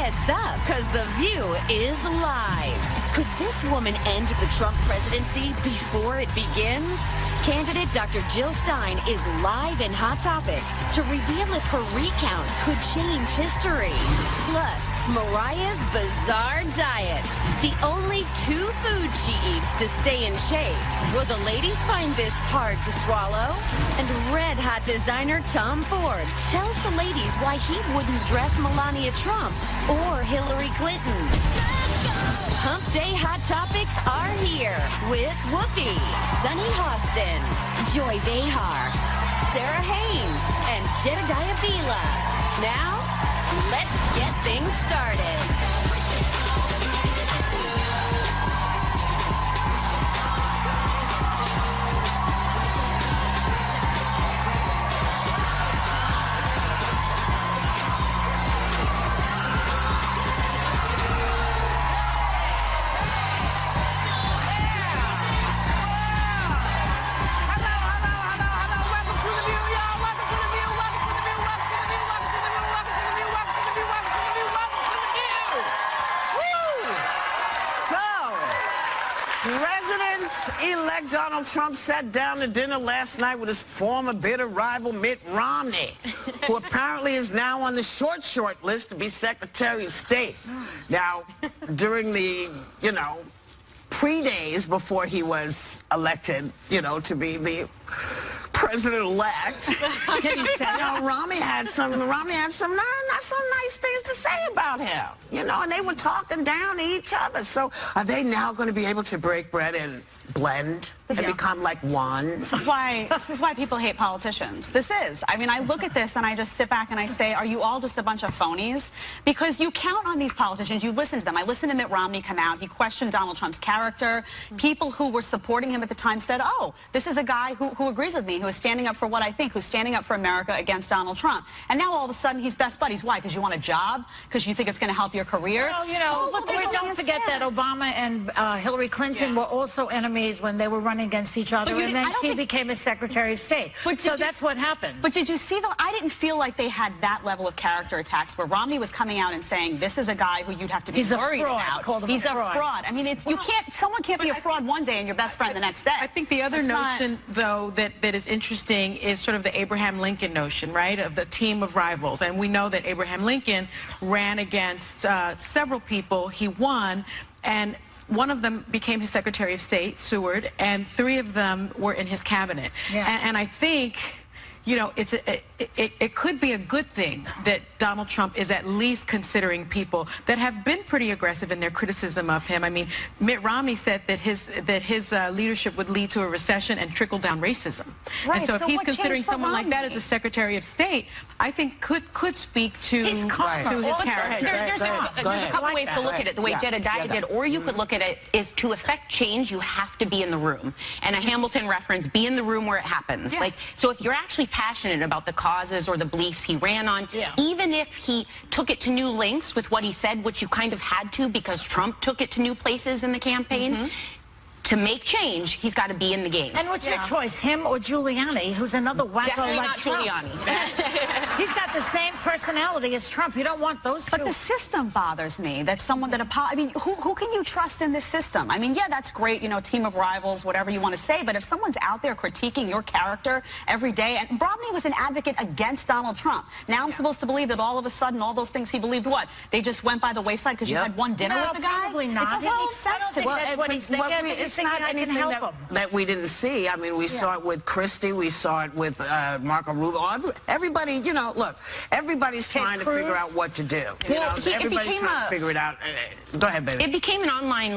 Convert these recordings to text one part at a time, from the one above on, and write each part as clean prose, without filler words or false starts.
heads up, because The View is live. Could this woman end the Trump presidency before it begins? Candidate Dr. Jill Stein is live in Hot Topics to reveal if her recount could change history. Plus, Mariah's bizarre diet. The only 2 foods she eats to stay in shape. Will the ladies find this hard to swallow? And red hot designer Tom Ford tells the ladies why he wouldn't dress Melania Trump or Hillary Clinton. Hump Day Hot Topics are here with Whoopi, Sunny Hostin, Joy Behar, Sarah Haynes, and Jedediah Bila. Now, let's get things started. President-elect Donald Trump sat down to dinner last night with his former bitter rival Mitt Romney, who apparently is now on the short list to be Secretary of State. Now, during the, pre-days before he was elected, to be the president-elect, Romney had some not some nice things to say about him, and they were talking down to each other. So are they now going to be able to break bread and blend and become like one? This is why people hate politicians. I mean, I look at this and I just sit back and I say, are you all just a bunch of phonies? Because you count on these politicians, you listen to them. I listened to Mitt Romney come out, he questioned Donald Trump's character. People who were supporting him at the time said, oh, this is a guy who agrees with me, who is standing up for what I think, who's standing up for America against Donald Trump. And now all of a sudden he's best buddies. Why? Because you want a job? Because you think it's going to help your career? Well, don't forget that Obama and Hillary Clinton were also enemies when they were running against each other, and then she became a Secretary of State. So that's what happened. But did you see, though, I didn't feel like they had that level of character attacks where Romney was coming out and saying, this is a guy who you'd have to be worried about. He's a fraud. I mean, someone can't be a fraud one day and your best friend the next day. I think the other notion, though, that is interesting is sort of the Abraham Lincoln notion, right, of the team of rivals. And we know that Abraham Lincoln ran against several people. He won, and one of them became his Secretary of State, Seward, and 3 of them were in his cabinet. And I think, it could be a good thing that Donald Trump is at least considering people that have been pretty aggressive in their criticism of him. I mean, Mitt Romney said that his leadership would lead to a recession and trickle-down racism. Right, and so if he's considering someone like that as a Secretary of State, I think could speak to his character. There's a couple ways to look at it. The way Jedediah did, or you could look at it, is to affect change, you have to be in the room. And a Hamilton reference, be in the room where it happens. So if you're actually passionate about the causes or the beliefs he ran on, even if he took it to new lengths with what he said, which you kind of had to because Trump took it to new places in the campaign, to make change, he's got to be in the game. And what's your choice, him or Giuliani, who's another wacko Definitely like not Trump? Giuliani. He's got the same personality as Trump. You don't want those two. But the system bothers me. That someone that I mean, who can you trust in this system? I mean, yeah, that's great, team of rivals, whatever you want to say, but if someone's out there critiquing your character every day, and Romney was an advocate against Donald Trump. Now I'm supposed to believe that all of a sudden all those things he believed, what? They just went by the wayside because you had one dinner with the guy? Probably not. It doesn't make sense to me. That's what he's thinking. It's not anything that we didn't see. I mean, we saw it with Christie, we saw it with Marco Rubio. Everybody, look, everybody's trying to figure out what to do. Everybody's trying to figure it out. Go ahead, baby. It became an online,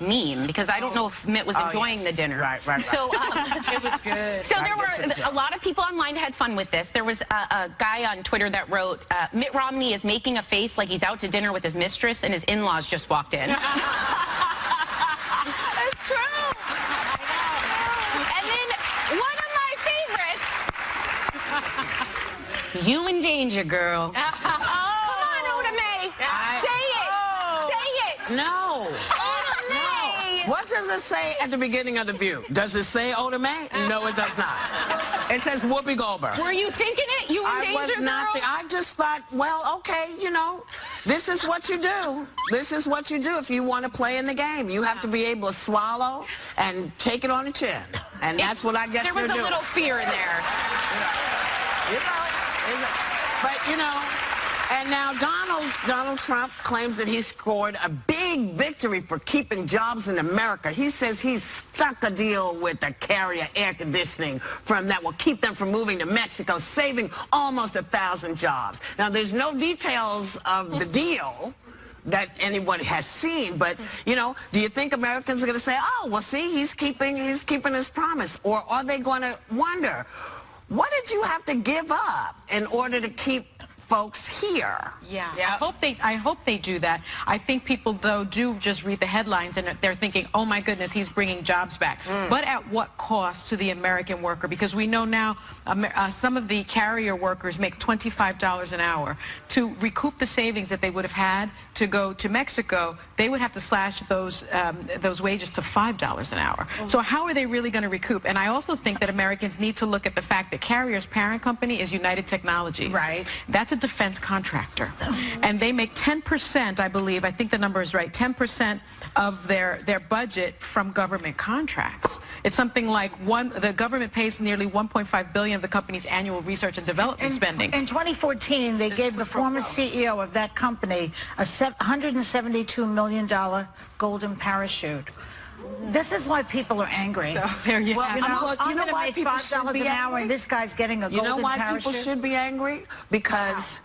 meme, because I don't know if Mitt was enjoying the dinner. Right. So it was good. So there were a lot of people online had fun with this. There was a guy on Twitter that wrote, Mitt Romney is making a face like he's out to dinner with his mistress and his in-laws just walked in. That's true. And then one of my favorites, you in danger, girl. Come on, Oda May. Say it. No. Oda May. What does it say at the beginning of The View? Does it say Oda May? No, it does not. It says Whoopi Goldberg. Were you thinking it? You in I was danger, not. girl? I just thought, well, okay, you know, this is what you do. This is what you do if you want to play in the game. You have to be able to swallow and take it on the chin. And that's what I guess there was they're a doing. little fear in there. You know, but, you know, and now Donald Trump claims that he scored a big victory for keeping jobs in America. He says he's stuck a deal with the Carrier air conditioning firm that will keep them from moving to Mexico, saving almost 1,000 jobs. Now, there's no details of the deal that anyone has seen, but, you know, do you think Americans are going to say, oh, well, see, he's keeping his promise? Or are they going to wonder, what did you have to give up in order to keep folks here? Yeah. I hope they do that. I think people, though, do just read the headlines and they're thinking, oh my goodness, he's bringing jobs back. But at what cost to the American worker? Because we know now some of the carrier workers make $25 an hour. To recoup the savings that they would have had to go to Mexico, they would have to slash those wages to $5 an hour. So how are they really going to recoup? And I also think that Americans need to look at the fact that Carrier's parent company is United Technologies. Right. That's a defense contractor. And they make 10%, I believe, I think the number is right, 10% of their budget from government contracts. It's something like the government pays nearly $1.5 billion of the company's annual research and development spending. In 2014, they gave the former CEO of that company a $172 million golden parachute. This is why people are angry. So there you have it. I'm going to make $5 an hour, and this guy's getting a golden parachute. You know why people should be angry? Because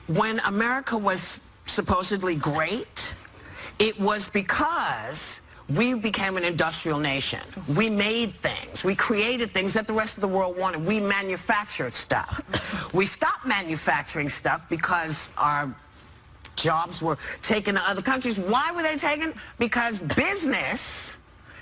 when America was supposedly great, it was because we became an industrial nation. We made things. We created things that the rest of the world wanted. We manufactured stuff. We stopped manufacturing stuff because our jobs were taken to other countries. Why were they taken? Because business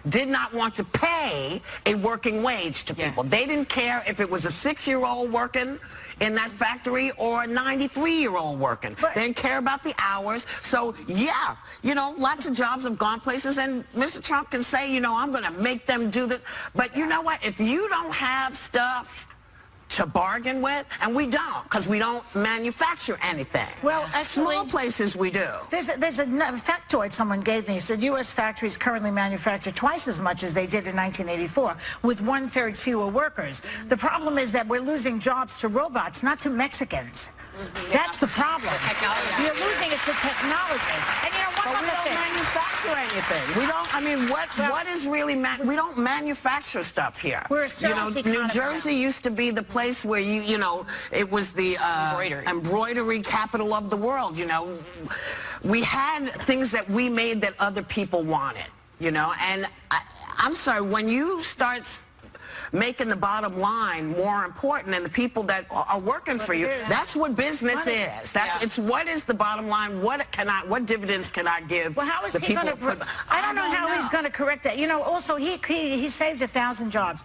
did not want to pay a working wage to people. They didn't care if it was a 6-year-old working in that factory or a 93-year-old working. They didn't care about the hours. So, yeah, you know, lots of jobs have gone places, and Mr. Trump can say, you know, I'm going to make them do this. But you know what? If you don't have stuff to bargain with, and we don't, because we don't manufacture anything. Well, actually, small places we do. There's a factoid someone gave me. It said U.S. factories currently manufacture twice as much as they did in 1984, with 1/3 fewer workers. The problem is that we're losing jobs to robots, not to Mexicans. That's the problem. You're losing it to technology. And you know, But we don't manufacture anything. We don't, I mean, what is really, we don't manufacture stuff here. We're a service economy. New Jersey used to be the place where you know, it was the embroidery capital of the world, you know. We had things that we made that other people wanted, you know. And I'm sorry, when you start making the bottom line more important than the people that are working for you, that's what business is. It's what is the bottom line? What dividends can I give? Well, how is he going to? I don't know how he's going to correct that. You know, also he saved 1,000 jobs.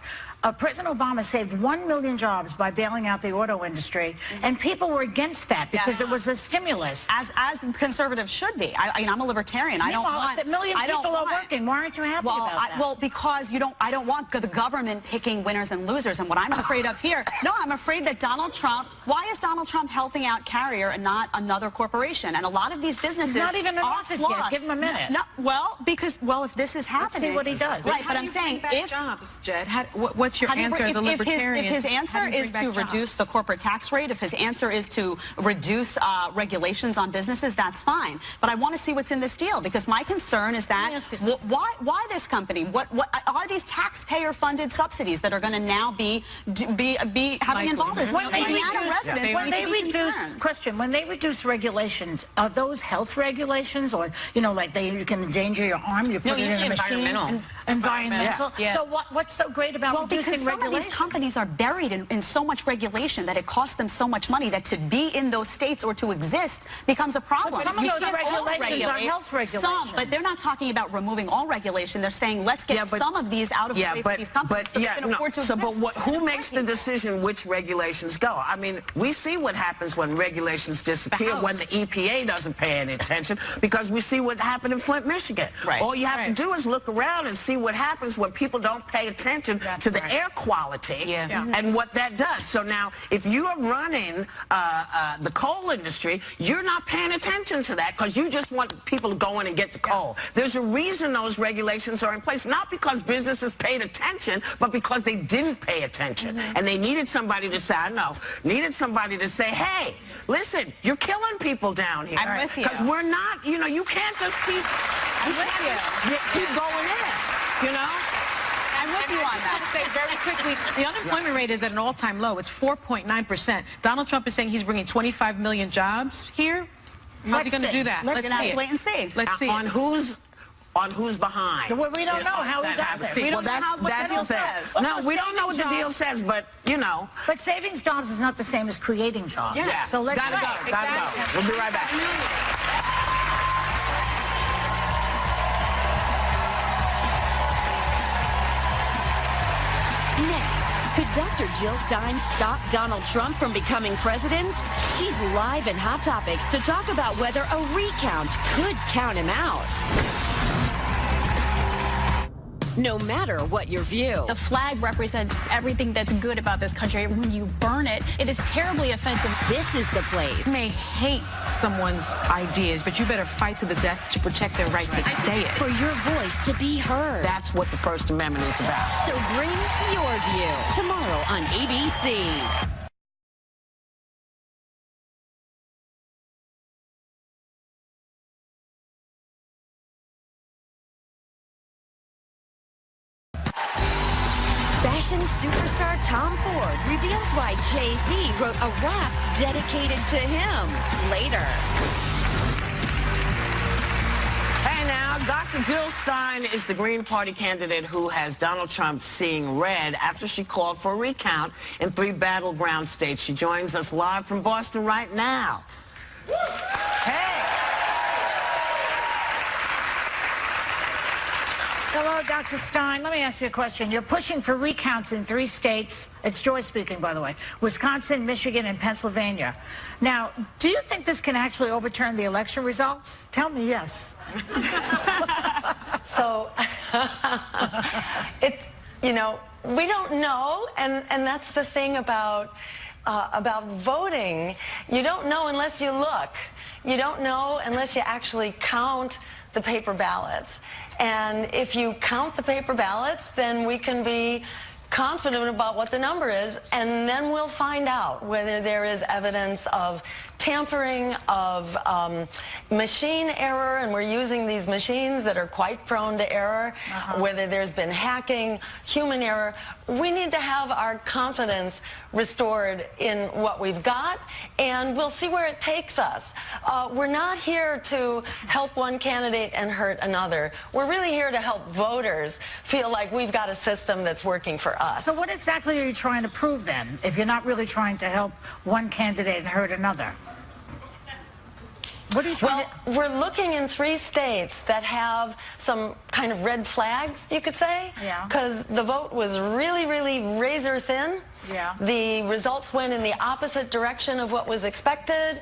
President Obama saved 1 million jobs by bailing out the auto industry, and people were against that because it was a stimulus. As conservatives should be. I'm a libertarian. I don't want. If a million people are working, why aren't you happy about that? Well, because I don't want the government picking winners and losers. And what I'm afraid of here, I'm afraid that Donald Trump. Why is Donald Trump helping out Carrier and not another corporation? And a lot of these businesses He's not even in are office flawed. yet. Give him a minute. No, if this is happening, let's see what he does. Right, but I'm saying if jobs, Jed, what's your answer as a libertarian? If his answer is to reduce the corporate tax rate, if his answer is to reduce regulations on businesses, that's fine. But I want to see what's in this deal, because my concern is that why this company? What are these taxpayer-funded subsidies that are going to now be having involvement? When they reduce regulations, are those health regulations, or like you can endanger your arm, you put it in a machine? Environmental. Yeah. So what's so great about reducing regulations? Some of these companies are buried in so much regulation that it costs them so much money that to be in those states or to exist becomes a problem. But some of those regulations are health regulations. Some, but they're not talking about removing all regulation. They're saying let's get some of these out of the way for these companies so they can afford to exist. Who makes the decision which regulations go? I mean, we see what happens when regulations disappear, when the EPA doesn't pay any attention, because we see what happened in Flint, Michigan. All you have to do is look around and see what happens when people don't pay attention to the air quality Yeah. and what that does. So now, if you are running the coal industry, you're not paying attention to that because you just want people to go in and get the coal. There's a reason those regulations are in place, not because businesses paid attention, but because they didn't pay attention. And they needed somebody to say, I know, needed somebody to say, hey, listen, you're killing people down here. I'm with you. Because we're not, you know, you can't just keep, keep going in, you know? I'm with you on that. Say very quickly, the unemployment rate is at an all-time low. It's 4.9%. Donald Trump is saying he's bringing 25 million jobs here. How's he going to do that? Let's see it. wait and see. Let's see. On who's behind? Well, we don't know how we got there. We Well, don't know what that's the deal the thing. says. No, we don't know what the deal says, but, you know. But savings jobs is not the same as creating jobs. Yeah. So let's gotta go. Gotta go. We'll be right back. Next, could Dr. Jill Stein stop Donald Trump from becoming president? She's live in Hot Topics to talk about whether a recount could count him out. No matter what your view. The flag represents everything that's good about this country. When you burn it, it is terribly offensive. This is the place. You may hate someone's ideas, but you better fight to the death to protect their right to say it. For your voice to be heard. That's what the First Amendment is about. So bring your view tomorrow on ABC. Fashion superstar Tom Ford reveals why Jay-Z wrote a rap dedicated to him later. Hey now, Dr. Jill Stein is the Green Party candidate who has Donald Trump seeing red after she called for a recount in 3 battleground states. She joins us live from Boston right now. Hey! Hello, Dr. Stein. Let me ask you a question. You're pushing for recounts in 3 states. It's Joy speaking, by the way. Wisconsin, Michigan, and Pennsylvania. Now, do you think this can actually overturn the election results? Tell me yes. So, you know, we don't know, and that's the thing about voting. You don't know unless you look. You don't know unless you actually count the paper ballots. And if you count the paper ballots, then we can be confident about what the number is, and then we'll find out whether there is evidence of tampering, of machine error, and we're using these machines that are quite prone to error, whether there's been hacking, human error. We need to have our confidence restored in what we've got, and we'll see where it takes us. We're not here to help one candidate and hurt another. We're really here to help voters feel like we've got a system that's working for us. So what exactly are you trying to prove then, if you're not really trying to help one candidate and hurt another? What are you trying Well, we're looking in 3 states that have some kind of red flags, you could say. Yeah. Because the vote was really, really razor thin. Yeah. The results went in the opposite direction of what was expected.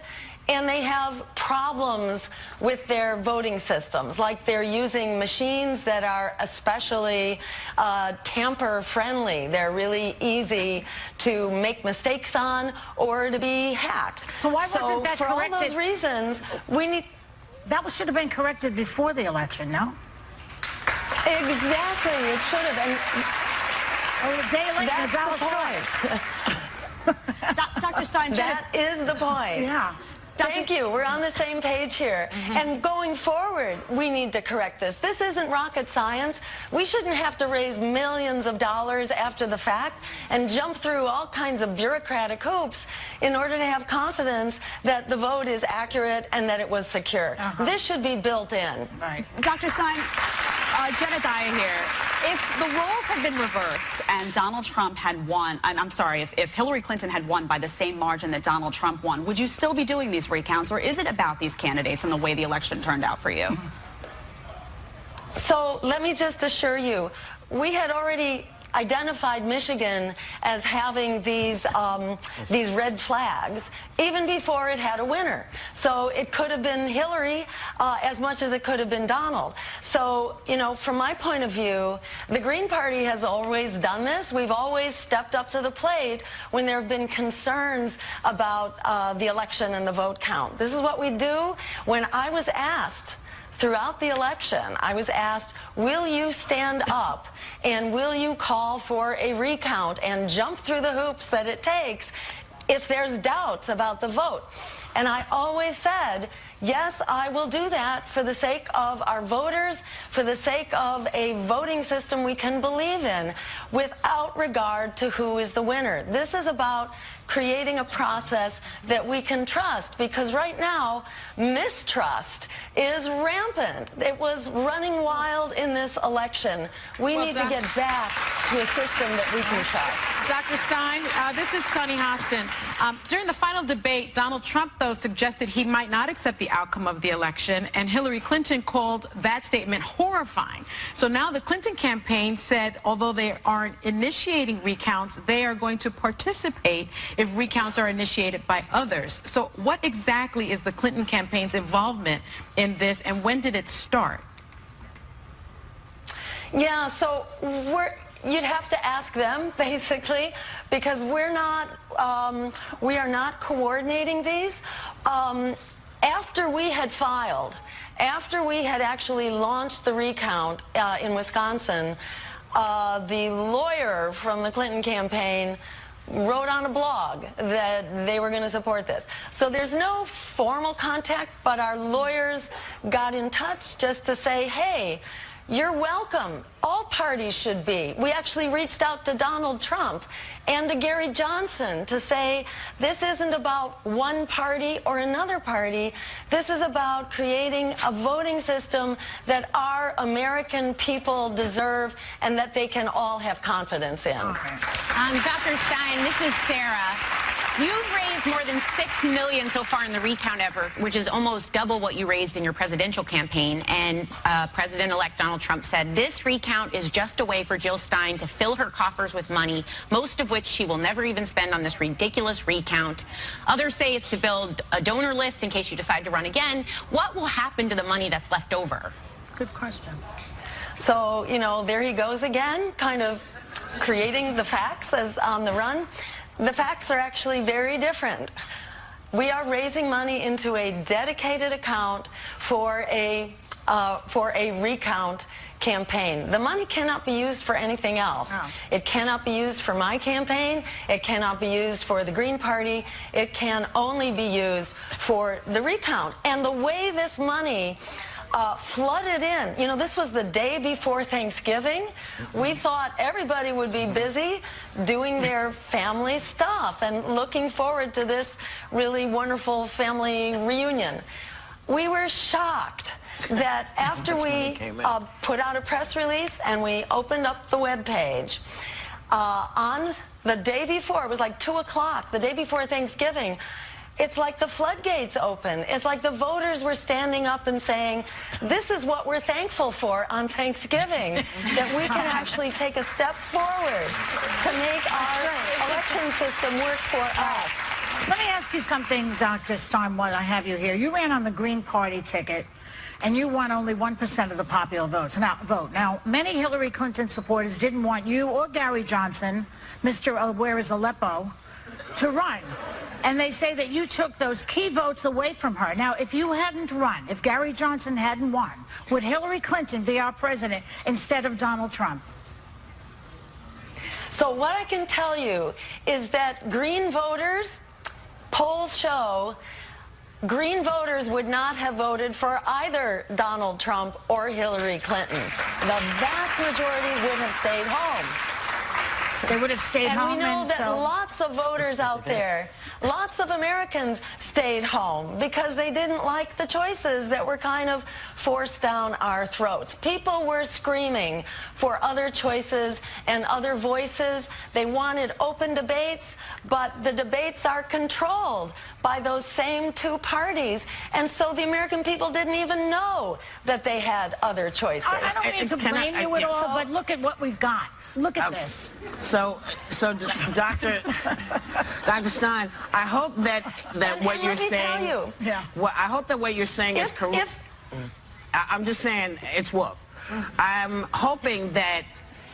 And they have problems with their voting systems, like they're using machines that are especially tamper-friendly. They're really easy to make mistakes on or to be hacked. So why wasn't that for corrected? all those reasons, we need... That should have been corrected before the election, no? Exactly, it should have. And A day later, that's Donald the Trump. point. Dr. Stein, That is the point. Yeah. Thank you. We're on the same page here. And going forward, we need to correct this. This isn't rocket science. We shouldn't have to raise millions of dollars after the fact and jump through all kinds of bureaucratic hoops in order to have confidence that the vote is accurate and that it was secure. This should be built in. Right. Dr. Stein, Jedediah here. If the roles had been reversed and Donald Trump had won, I'm sorry, if Hillary Clinton had won by the same margin that Donald Trump won, would you still be doing these recounts, or is it about these candidates and the way the election turned out for you? So let me just assure you, we had already identified Michigan as having these red flags even before it had a winner. So it could have been Hillary as much as it could have been Donald. So, you know, from my point of view, the Green Party has always done this. We've always stepped up to the plate when there have been concerns about the election and the vote count. This is what we do. When I was asked throughout the election, I was asked, will you stand up and will you call for a recount and jump through the hoops that it takes if there's doubts about the vote? And I always said, yes, I will do that for the sake of our voters, for the sake of a voting system we can believe in, without regard to who is the winner. This is about creating a process that we can trust, because right now, mistrust is rampant. It was running wild in this election. We need to get back to a system that we can trust. Dr. Stein, this is Sonny Hostin. During the final debate, Donald Trump, though, suggested he might not accept the outcome of the election, and Hillary Clinton called that statement horrifying. So now the Clinton campaign said, although they aren't initiating recounts, they are going to participate if recounts are initiated by others. So what exactly is the Clinton campaign's involvement in this, and when did it start? Yeah, so you'd have to ask them, basically, because we are not coordinating these. After we had filed, after we had actually launched the recount in Wisconsin, the lawyer from the Clinton campaign wrote on a blog that they were going to support this. So there's no formal contact, but our lawyers got in touch just to say, hey, you're welcome. All parties should be. We actually reached out to Donald Trump and to Gary Johnson to say, this isn't about one party or another party. This is about creating a voting system that our American people deserve and that they can all have confidence in. Okay. Dr. Stein, this is Sarah. You've raised more than $6 million so far in the recount effort, which is almost double what you raised in your presidential campaign. And President-elect Donald Trump said this recount is just a way for Jill Stein to fill her coffers with money, most of which she will never even spend on this ridiculous recount. Others say it's to build a donor list in case you decide to run again. What will happen to the money that's left over? Good question. So, you know, there he goes again, kind of creating the facts as on the run. The facts are actually very different. We are raising money into a dedicated account for a recount campaign. The money cannot be used for anything else. Oh. It cannot be used for my campaign. It cannot be used for the Green Party. It can only be used for the recount. And the way this money flooded in. You know, this was the day before Thanksgiving. We thought everybody would be busy doing their family stuff and looking forward to this really wonderful family reunion. We were shocked that after we put out a press release and we opened up the webpage, on the day before, it was like 2 o'clock, the day before Thanksgiving, it's like the floodgates open. It's like the voters were standing up and saying, this is what we're thankful for on Thanksgiving, that we can actually take a step forward to make our election system work for us. Let me ask you something, Dr. Stein, while I have you here. You ran on the Green Party ticket, and you won only 1% of the popular vote. Now, many Hillary Clinton supporters didn't want you or Gary Johnson, Mr. Where is Aleppo, to run. And they say that you took those key votes away from her. Now, if you hadn't run, if Gary Johnson hadn't won, would Hillary Clinton be our president instead of Donald Trump? So what I can tell you is that Green voters, polls show, Green voters would not have voted for either Donald Trump or Hillary Clinton. The vast majority would have stayed home. They would have stayed home. And we know that lots of voters out there, lots of Americans stayed home because they didn't like the choices that were kind of forced down our throats. People were screaming for other choices and other voices. They wanted open debates, but the debates are controlled by those same two parties. And so the American people didn't even know that they had other choices. I don't mean to blame you at all, but look at what we've got. Look at this. So, Dr. Stein, I hope that what you're saying. Tell you. Yeah. Well, I hope that what you're saying is correct. I'm just saying it's whoop. I'm hoping that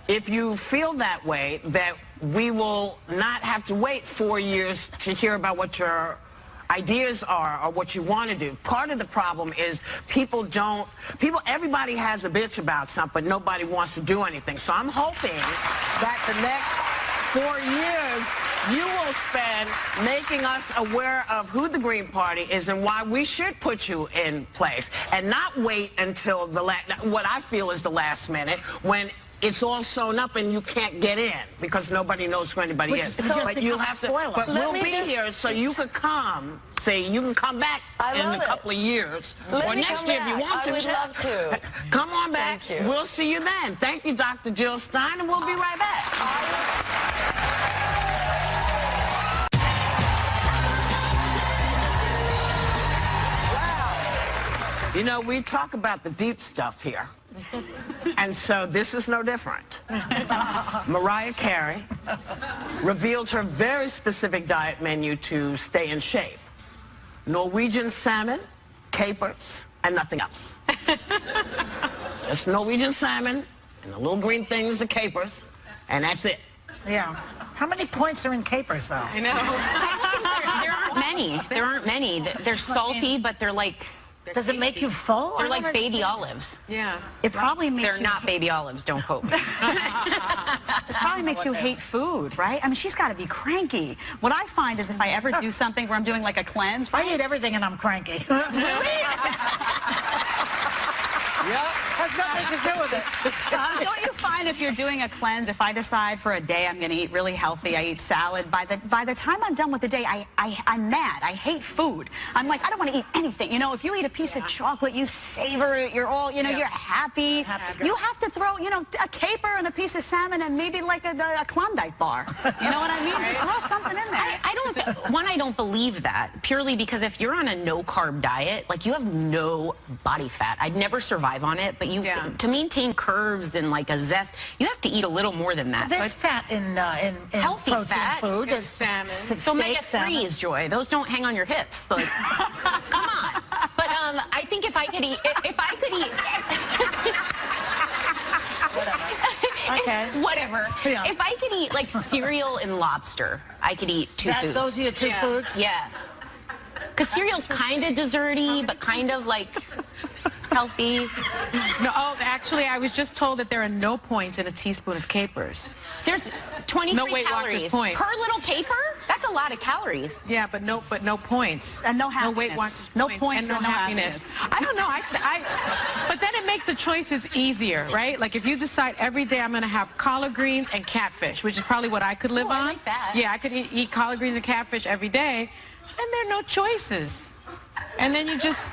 if you feel that way, that we will not have to wait 4 years to hear about what your ideas are or what you want to do. Part of the problem is everybody has a bitch about something, but nobody wants to do anything. So I'm hoping that the next 4 years you will spend making us aware of who the Green Party is and why we should put you in place, and not wait until what I feel is the last minute when it's all sewn up and you can't get in because nobody knows who anybody is. But you'll have to. But we'll be here so you could come. Say you can come back in a couple of years or next year if you want to. I would love to. Come on back. Thank you. We'll see you then. Thank you, Dr. Jill Stein, and we'll be right back. You know, we talk about the deep stuff here. And so this is no different. Mariah Carey revealed her very specific diet menu to stay in shape. Norwegian salmon, capers, and nothing else. Just Norwegian salmon and the little green things, the capers, and that's it. Yeah. How many points are in capers, though? I know. There aren't many. There aren't many. They're salty, but they're like... Does it make you full? They're like baby olives. Yeah. It probably makes They're not baby olives, don't quote me. It probably makes you hate food, right? I mean, she's got to be cranky. What I find is if I ever do something where I'm doing like a cleanse, I eat everything and I'm cranky. Yep. Has nothing to do with it. don't you find if you're doing a cleanse, if I decide for a day I'm going to eat really healthy, I eat salad, by the time I'm done with the day, I'm mad. I hate food. I'm like, I don't want to eat anything. You know, if you eat a piece of chocolate, you savor it, you're all, you know, you're happy. You have to throw, you know, a caper and a piece of salmon and maybe like a Klondike bar. You know what I mean? Just throw something in there. I don't believe that, purely because if you're on a no-carb diet, like, you have no body fat. I'd never survive on it, but to maintain curves and like a zest, you have to eat a little more than that. There's fat in healthy protein fat. food. There's salmon. So omega-3s, Joy. Those don't hang on your hips. Like, come on. But I think if I could eat, Okay. Whatever. Yeah. If I could eat like cereal and lobster, I could eat two foods. Those are your two foods? Yeah. Because cereal's kind of desserty, but kind of like healthy. No, actually, I was just told that there are no points in a teaspoon of capers. There's 23 No Weight Watchers calories points. per little caper. That's a lot of calories. Yeah, but no points. And no No Weight happiness. Watchers No points. points and no and no happiness. happiness. I don't know. But then it makes the choices easier, right? Like if you decide every day I'm going to have collard greens and catfish, which is probably what I could live Ooh, on. I like that. Yeah, I could eat collard greens and catfish every day, and there are no choices. And then you just,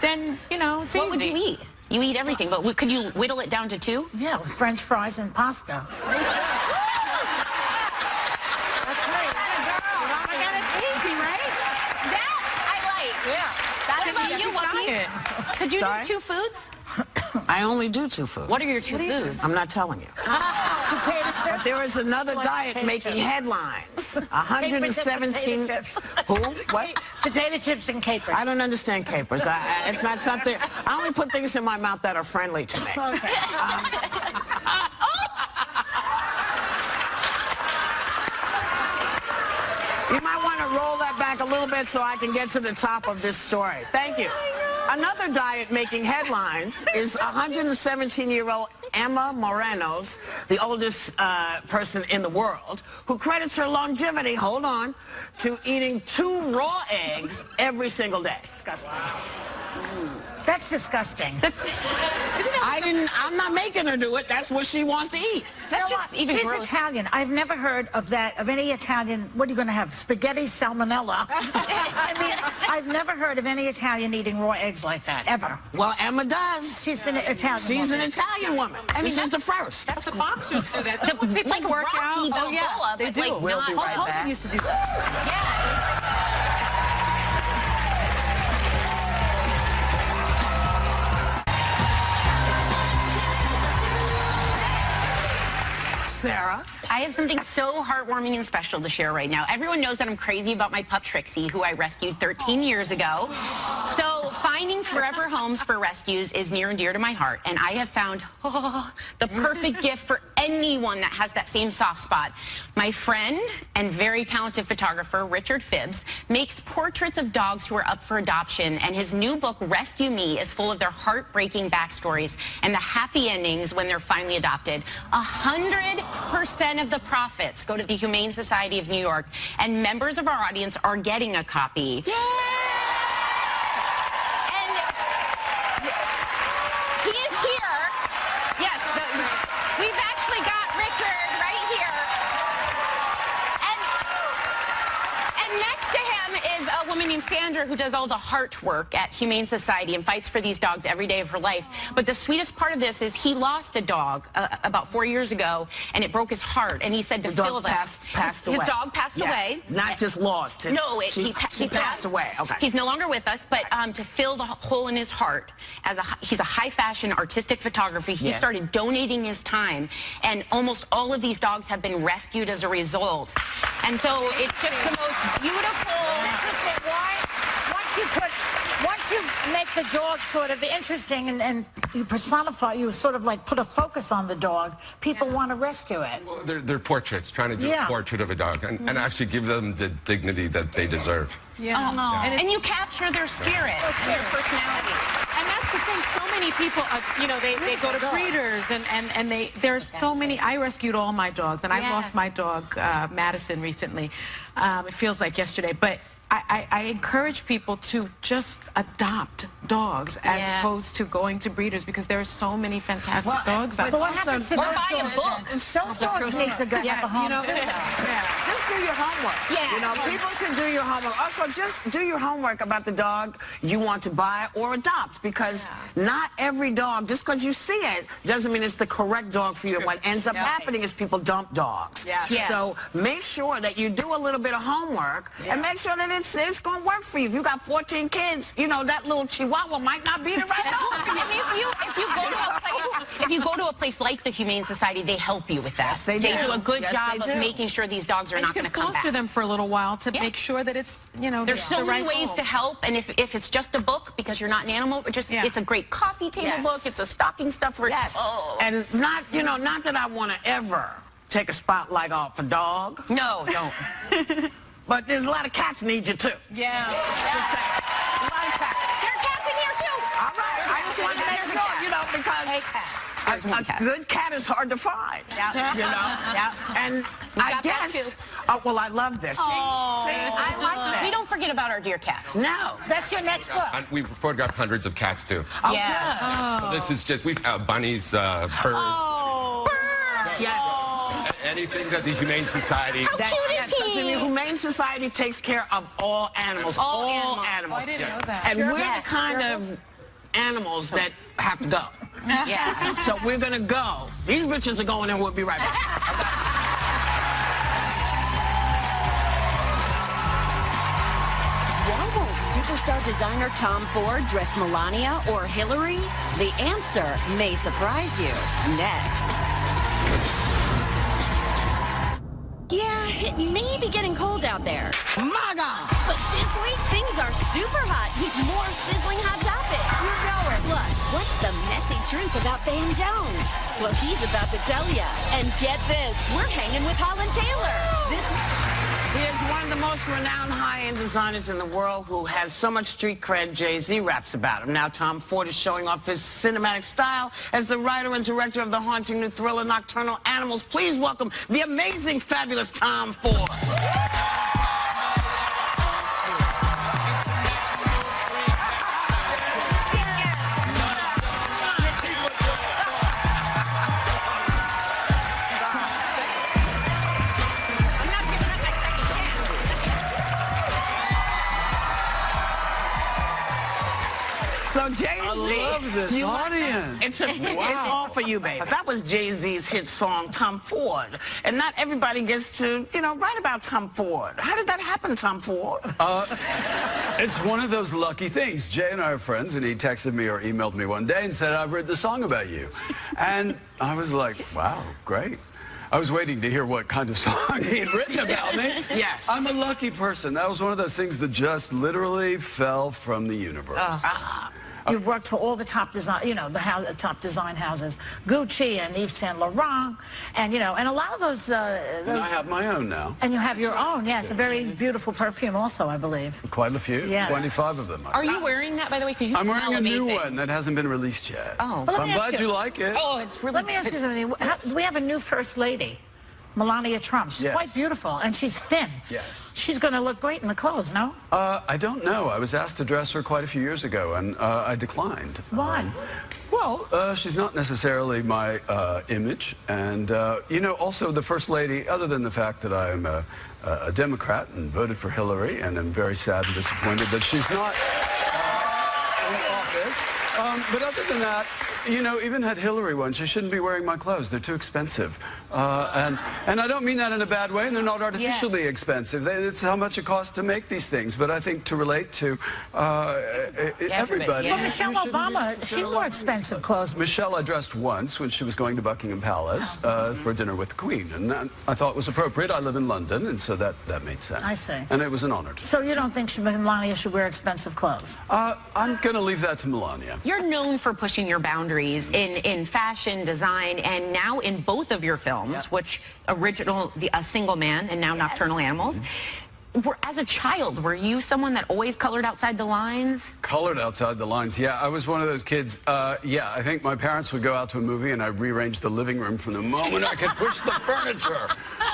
you know, it's What easy. would you eat? You eat everything, but could you whittle it down to 2? Yeah, with French fries and pasta. That's right. I got it easy, right? That I like. Yeah. What about you, Whoopi? Could you Sorry? do 2 foods? I only do 2 foods. What are your 2 foods? I'm not telling you. Potato chips. But there is another diet potato making chips. headlines. 117. Potato chips. Who? What? Potato chips and capers. I don't understand capers. It's not something. I only put things in my mouth that are friendly to me. Okay. You might want to roll that back a little bit so I can get to the top of this story. Thank you. Another diet making headlines is 117-year-old Emma Moreno's, the oldest person in the world, who credits her longevity, hold on, to eating 2 raw eggs every single day. Disgusting. That's disgusting. I'm not making her do it. That's what she wants to eat. That's just even She's gross. Italian. I've never heard of that, of any Italian. What are you going to have? Spaghetti salmonella. I mean, I've never heard of any Italian eating raw eggs like that, ever. Well, Emma does. She's an Italian She's woman. an Italian woman. This is the first. That's what boxers do. That. The, like work Rocky out. Balboa, Oh, yeah, they but do. like We'll not. be right Hogan back. used to do that. Yeah. Sarah, I have something so heartwarming and special to share right now. Everyone knows that I'm crazy about my pup Trixie, who I rescued 13 years ago. So finding forever homes for rescues is near and dear to my heart, and I have found the perfect gift for anyone that has that same soft spot. My friend and very talented photographer, Richard Phibbs, makes portraits of dogs who are up for adoption, and his new book, Rescue Me, is full of their heartbreaking backstories and the happy endings when they're finally adopted. 100% of the profits go to the Humane Society of New York, and members of our audience are getting a copy. Yay! And he is here. Yes, we've actually got Richard right here. And next to him is a woman named Sandra who does all the heart work at Humane Society and fights for these dogs every day of her life. But the sweetest part of this is he lost a dog about 4 years ago, and it broke his heart. And he said to fill that. Passed away. His dog passed away. Not just lost. No, he passed away. Okay. He's no longer with us, but to fill the hole in his heart, he's a high-fashion artistic photographer. He started donating his time, and almost all of these dogs have been rescued as a result. And so it's just the most beautiful. Once you make the dog sort of interesting and you personify, you sort of like put a focus on the dog, people want to rescue it. Well, they're portraits, trying to do a portrait of a dog and actually give them the dignity that they deserve. And you capture their spirit, their personality. And that's the thing. So many people, you know, they go to breeders, and there's so many. I rescued all my dogs, and I lost my dog, Madison, recently. It feels like yesterday, but I encourage people to just adopt dogs as opposed to going to breeders, because there are so many fantastic dogs out there. What happens to or buy a book. Those dogs need to go have a home. You know, just do your homework. You know, people should do your homework. Also, just do your homework about the dog you want to buy or adopt, because not every dog, just because you see it, doesn't mean it's the correct dog for you. And what ends up happening is people dump dogs. So make sure that you do a little bit of homework and make sure that it's going to work for you. If you got 14 kids, you know, that little Chihuahua might not be the right dog for you. If you go to a place like the Humane Society, they help you with that. Yes, they do. They do a good job of making sure these dogs are not going to come back. You can foster them for a little while to make sure that it's, you know, there's so many ways to help, and if it's just a book because you're not an animal, it's a great coffee table book. It's a stocking stuffer. And not, you know, not that I want to ever take a spotlight off a dog. No, don't. But there's a lot of cats need you too. Just saying. A lot of cats. There are cats in here too. All right. I just want to make sure, you know, because a good cat is hard to find. You know? And I guess, well, I love this. See, I like that. We don't forget about our dear cats. No. That's your next book. And we've photographed hundreds of cats too. Oh, So this is just, we've bunnies, birds. Yes. Anything that the Humane Society... How cute is he? The Humane Society takes care of all animals. All animals. I didn't know that. And we're the kind of animals that have to go. So we're going to go. These bitches are going and we'll be right back. Why won't superstar designer Tom Ford dress Melania or Hillary? The answer may surprise you. Next. Yeah, it may be getting cold out there. My God! But this week, things are super hot with more sizzling hot topics. You know it. Plus, what's the messy truth about Van Jones? Well, he's about to tell you. And get this, we're hanging with Holland Taylor. He is one of the most renowned high-end designers in the world who has so much street cred, Jay-Z raps about him. Now Tom Ford is showing off his cinematic style as the writer and director of the haunting new thriller Nocturnal Animals. Please welcome the amazing, fabulous Tom Ford. So Jay-Z, I love this audience. It's all for you, baby. That was Jay-Z's hit song, Tom Ford. And not everybody gets to, you know, write about Tom Ford. How did that happen, Tom Ford? It's one of those lucky things. Jay and I are friends, and he texted me or emailed me one day and said, I've read the song about you. And I was like, wow, great. I was waiting to hear what kind of song he had written about me. Yes. I'm a lucky person. That was one of those things that just literally fell from the universe. You've worked for all the top design, top design houses, Gucci and Yves Saint Laurent, and and a lot of those. And I have my own now. And you have your own, yes, a very beautiful perfume, also, I believe. Quite a few. Yes. 25 of them. Are you wearing that, by the way? Because you I'm smell wearing a amazing. new one that hasn't been released yet. Oh. Well, I'm glad you like it. Oh, it's really Let me ask you something. We have a new First Lady, Melania Trump. She's Yes. quite beautiful, and she's thin. Yes. She's going to look great in the clothes, no? I don't know. I was asked to dress her quite a few years ago, and I declined. Why? Well, she's not necessarily my image, and also the First Lady. Other than the fact that I am a Democrat and voted for Hillary, and I'm very sad and disappointed that she's not in office. But other than that, even had Hillary won, she shouldn't be wearing my clothes. They're too expensive. And I don't mean that in a bad way, and they're not artificially expensive. It's how much it costs to make these things. But I think to relate to everybody. Well, Michelle Obama, she wore expensive clothes. Michelle I dressed once when she was going to Buckingham Palace for dinner with the Queen. And I thought it was appropriate. I live in London, and so that made sense. I see. And it was an honor to So you don't think Melania should wear expensive clothes? I'm going to leave that to Melania. You're known for pushing your boundaries in fashion, design, and now in both of your films, which original, A Single Man, and now Nocturnal Animals. As a child, were you someone that always colored outside the lines? Colored outside the lines, yeah. I was one of those kids, I think my parents would go out to a movie and I'd rearrange the living room from the moment I could push the furniture.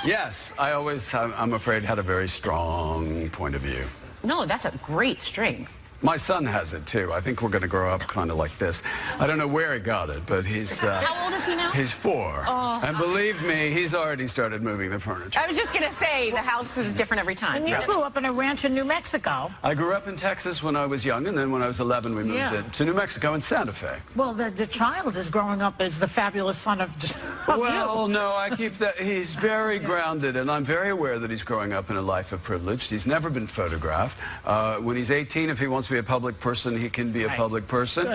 Yes, I'm afraid, had a very strong point of view. No, that's a great strength. My son has it too. I think we're going to grow up kind of like this. I don't know where he got it, but he's... How old is he now? He's 4. Oh. And believe me, he's already started moving the furniture. I was just going to say, the house is different every time. And you grew up in a ranch in New Mexico. I grew up in Texas when I was young, and then when I was 11, we moved to New Mexico in Santa Fe. Well, the child is growing up as the fabulous son of Well, no, I keep that. He's very grounded, and I'm very aware that he's growing up in a life of privilege. He's never been photographed. When he's 18, if he wants to be a public person, he can be a public person.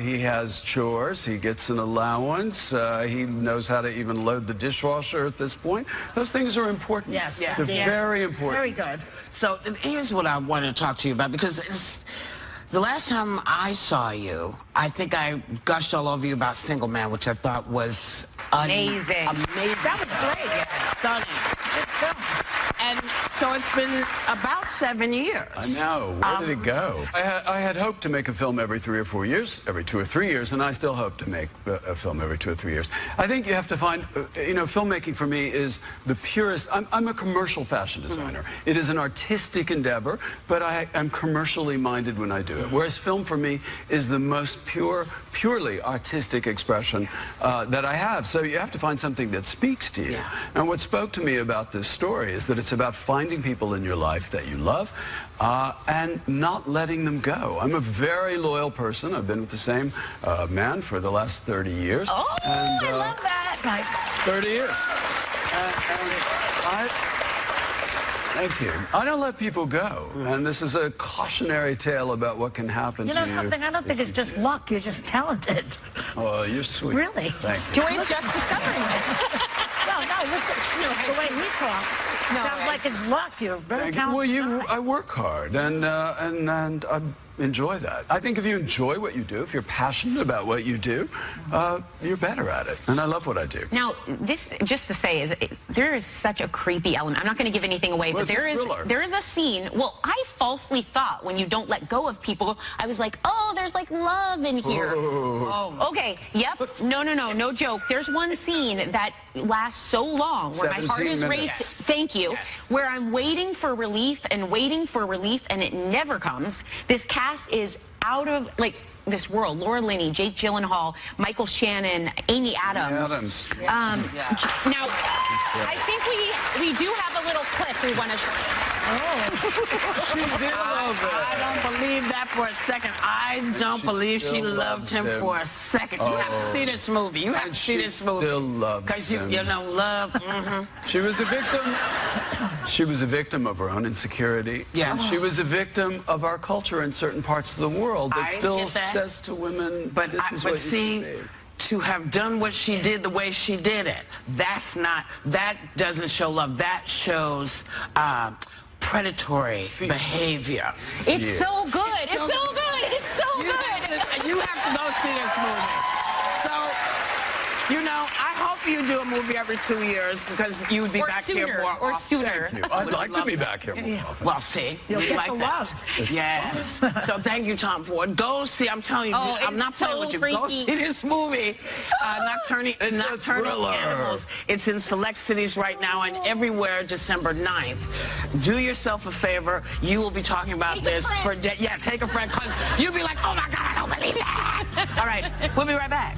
He has chores. He gets an allowance. He knows how to even load the dishwasher at this point. Those things are important. Yes. They're very important. Very good. So here's what I want to talk to you about, because the last time I saw you, I think I gushed all over you about Single Man, which I thought was amazing. Amazing. That was great. Yes. Stunning. Good film. And so it's been about 7 years. I know. Where did it go? I had hoped to make a film every 3 or 4 years, every 2 or 3 years, and I still hope to make a film every 2 or 3 years. I think you have to find, filmmaking for me is the purest. I'm a commercial fashion designer. It is an artistic endeavor, but I'm commercially minded when I do it. Whereas film for me is the most purely artistic expression that I have. So you have to find something that speaks to you. Yeah. And what spoke to me about this story is that it's about finding people in your life that you love and not letting them go. I'm a very loyal person. I've been with the same man for the last 30 years. Oh, and, I love that. Nice. 30 years. Thank you. I don't let people go. And this is a cautionary tale about what can happen to you. You know something? I don't think it's just luck. You're just talented. Oh, you're sweet. Really? Thank you. Joy's just discovering this. No, listen. The way he talks sounds like it's luck. You're very talented. Well, I work hard, and I enjoy that. I think if you enjoy what you do, if you're passionate about what you do, you're better at it. And I love what I do. Now, this, just to say, there is such a creepy element. I'm not going to give anything away, but there is a scene. Well, I falsely thought when you don't let go of people, I was like, oh, there's like love in here. Oh. Okay. Yep. No joke. There's one scene that lasts so long where my heart is racing. Thank you. Yes. Where I'm waiting for relief and it never comes. This cast is out of this world. Laura Linney, Jake Gyllenhaal, Michael Shannon, Amy Adams. Now, I think we do have a little clip we want to show. She did love it. I don't believe that for a second. I don't believe she loved him for a second. You have to see this movie. You have to see this movie. Still loves him. Because love. She was a victim. She was a victim of her own insecurity. Yeah. And she was a victim of our culture in certain parts of the world that still says to women, this is what you should be. to have done what she did the way she did it. That doesn't show love. That shows predatory behavior. It's so good. It's so good. It's so good. You have to go see this movie. So, you know, I hope you do a movie every 2 years because you would be back here more or often. sooner. I'd like to be back here more often. Well, see, You'll you get like the that. love. Yes. So thank you, Tom Ford. Go see. I'm telling you, I'm not it's playing so with you. Go freaky. see this movie, Nocturnal Animals. It's in select cities right now and everywhere December 9th. Do yourself a favor. You will be talking about Take a this friend. for yeah, take a friend. Cause you'll be like, oh my God, I don't believe that. All right, we'll be right back.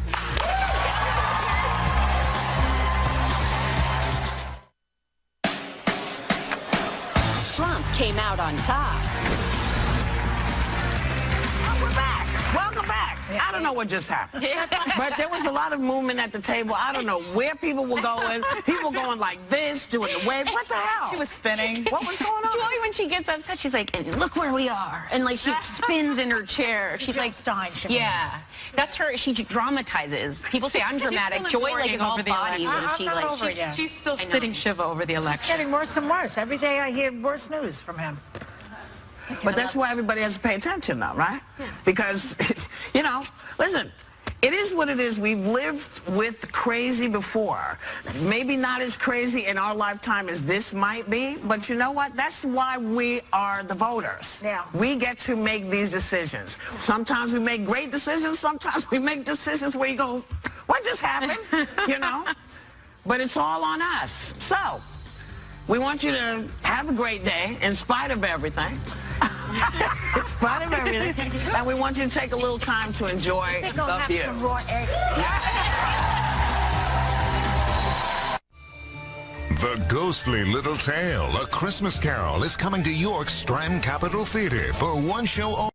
Trump came out on top. We're back. Welcome back. I don't know what just happened. But there was a lot of movement at the table. I don't know where people were going. People going like this, doing the wave. What the hell? She was spinning. What was going on? Joy, when she gets upset, she's like, and look where we are. And like she spins in her chair. She's like, Stein, she yeah. That's her. She dramatizes. People say I'm dramatic. still Joy like is all over the bodies, election. and she I'm not like over it yet. She's still sitting Shiva over the It's election. getting worse and worse. Every day I hear worse news from him. But that's why everybody has to pay attention, though, right? Because, you know, listen, it is what it is. We've lived with crazy before. Maybe not as crazy in our lifetime as this might be, but you know what? That's why we are the voters. Yeah. We get to make these decisions. Sometimes we make great decisions. Sometimes we make decisions where you go, what just happened? You know? But it's all on us. So, we want you to have a great day in spite of everything. In spite of everything. And we want you to take a little time to enjoy They're going to the have view. some raw eggs. The Ghostly Little Tale, A Christmas Carol, is coming to York's Strand Capitol Theater for one show only.